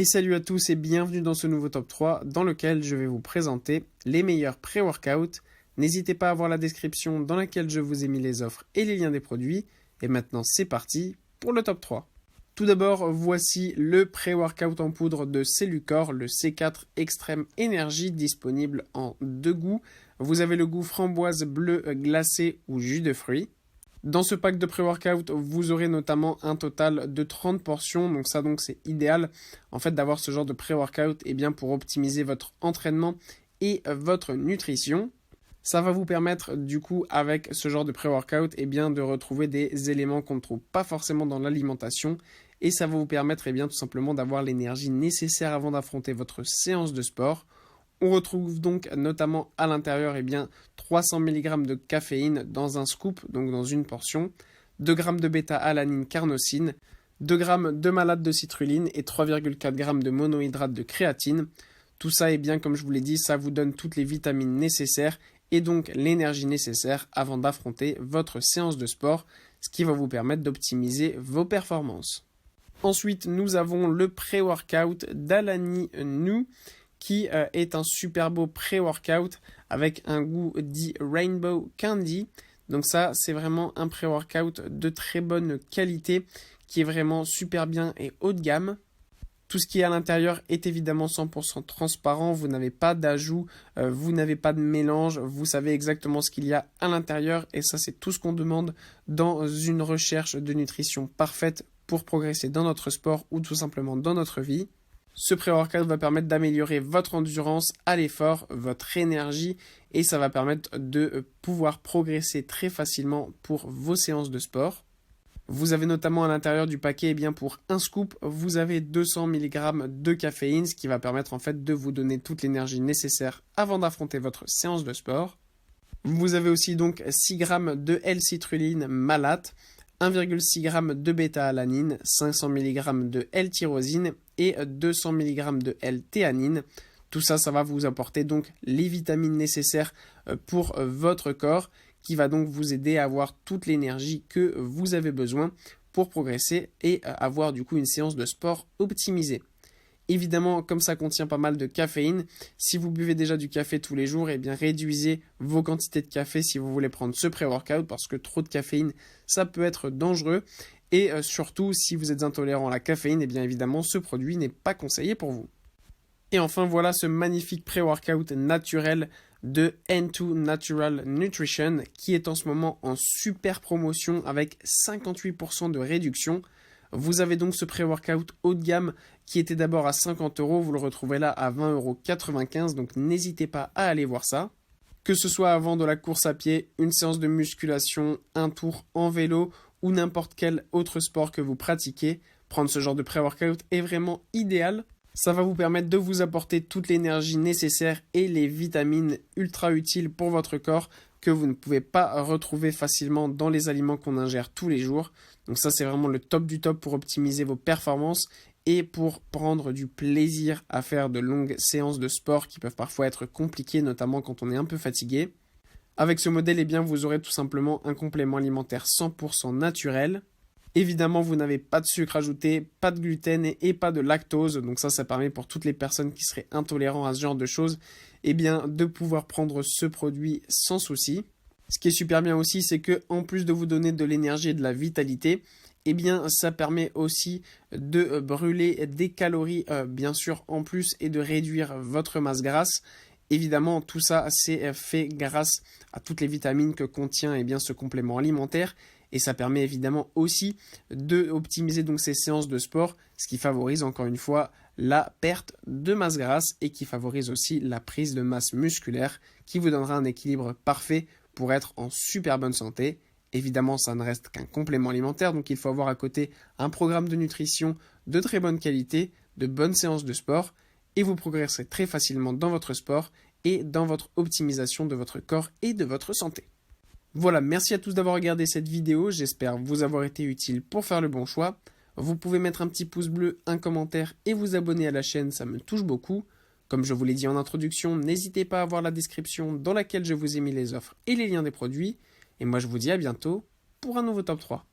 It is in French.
Et salut à tous et bienvenue dans ce nouveau top 3 dans lequel je vais vous présenter les meilleurs pré-workouts. N'hésitez pas à voir la description dans laquelle je vous ai mis les offres et les liens des produits. Et maintenant c'est parti pour le top 3. Tout d'abord, voici le pré-workout en poudre de Cellucor, le C4 Extreme Energy, disponible en deux goûts. Vous avez le goût framboise bleu glacé ou jus de fruits. Dans ce pack de pré-workout, vous aurez notamment un total de 30 portions. Donc c'est idéal en fait d'avoir ce genre de pré-workout pour optimiser votre entraînement et votre nutrition. Ça va vous permettre du coup avec ce genre de pré-workout de retrouver des éléments qu'on ne trouve pas forcément dans l'alimentation. Et ça va vous permettre tout simplement d'avoir l'énergie nécessaire avant d'affronter votre séance de sport. On retrouve donc notamment à l'intérieur 300 mg de caféine dans un scoop, donc dans une portion, 2 g de bêta-alanine carnosine, 2 g de malate de citrulline et 3,4 g de monohydrate de créatine. Tout ça, comme je vous l'ai dit, ça vous donne toutes les vitamines nécessaires et donc l'énergie nécessaire avant d'affronter votre séance de sport, ce qui va vous permettre d'optimiser vos performances. Ensuite, nous avons le pré-workout d'Alani Nu, qui est un super beau pré-workout avec un goût dit Rainbow Candy. Donc ça, c'est vraiment un pré-workout de très bonne qualité qui est vraiment super bien et haut de gamme. Tout ce qui est à l'intérieur est évidemment 100% transparent, vous n'avez pas d'ajout, vous n'avez pas de mélange, vous savez exactement ce qu'il y a à l'intérieur et ça c'est tout ce qu'on demande dans une recherche de nutrition parfaite pour progresser dans notre sport ou tout simplement dans notre vie. Ce pré-workout va permettre d'améliorer votre endurance à l'effort, votre énergie et ça va permettre de pouvoir progresser très facilement pour vos séances de sport. Vous avez notamment à l'intérieur du paquet, pour un scoop, vous avez 200 mg de caféine, ce qui va permettre en fait de vous donner toute l'énergie nécessaire avant d'affronter votre séance de sport. Vous avez aussi donc 6 g de L-citrulline malate, 1,6 g de bêta-alanine, 500 mg de L-tyrosine et 200 mg de L-théanine. Tout ça, ça va vous apporter donc les vitamines nécessaires pour votre corps qui va donc vous aider à avoir toute l'énergie que vous avez besoin pour progresser et avoir du coup une séance de sport optimisée. Évidemment, comme ça contient pas mal de caféine, si vous buvez déjà du café tous les jours, réduisez vos quantités de café si vous voulez prendre ce pré-workout parce que trop de caféine, ça peut être dangereux. Et surtout, si vous êtes intolérant à la caféine, évidemment, ce produit n'est pas conseillé pour vous. Et enfin, voilà ce magnifique pré-workout naturel de N2 Natural Nutrition qui est en ce moment en super promotion avec 58% de réduction. Vous avez donc ce pré-workout haut de gamme qui était d'abord à 50 €, vous le retrouvez là à 20,95 €, donc n'hésitez pas à aller voir ça. Que ce soit avant de la course à pied, une séance de musculation, un tour en vélo ou n'importe quel autre sport que vous pratiquez, prendre ce genre de pré-workout est vraiment idéal. Ça va vous permettre de vous apporter toute l'énergie nécessaire et les vitamines ultra utiles pour votre corps que vous ne pouvez pas retrouver facilement dans les aliments qu'on ingère tous les jours. Donc ça, c'est vraiment le top du top pour optimiser vos performances et pour prendre du plaisir à faire de longues séances de sport qui peuvent parfois être compliquées, notamment quand on est un peu fatigué. Avec ce modèle, vous aurez tout simplement un complément alimentaire 100% naturel. Évidemment, vous n'avez pas de sucre ajouté, pas de gluten et pas de lactose. Donc ça permet pour toutes les personnes qui seraient intolérantes à ce genre de choses, de pouvoir prendre ce produit sans souci. Ce qui est super bien aussi, c'est que en plus de vous donner de l'énergie et de la vitalité, ça permet aussi de brûler des calories, bien sûr, en plus et de réduire votre masse grasse. Évidemment, tout ça, c'est fait grâce à toutes les vitamines que contient ce complément alimentaire. Et ça permet évidemment aussi d'optimiser donc ces séances de sport, ce qui favorise encore une fois la perte de masse grasse et qui favorise aussi la prise de masse musculaire qui vous donnera un équilibre parfait pour être en super bonne santé. Évidemment, ça ne reste qu'un complément alimentaire, donc il faut avoir à côté un programme de nutrition de très bonne qualité, de bonnes séances de sport et vous progresserez très facilement dans votre sport et dans votre optimisation de votre corps et de votre santé. Voilà, merci à tous d'avoir regardé cette vidéo, j'espère vous avoir été utile pour faire le bon choix. Vous pouvez mettre un petit pouce bleu, un commentaire et vous abonner à la chaîne, ça me touche beaucoup. Comme je vous l'ai dit en introduction, n'hésitez pas à voir la description dans laquelle je vous ai mis les offres et les liens des produits. Et moi je vous dis à bientôt pour un nouveau top 3.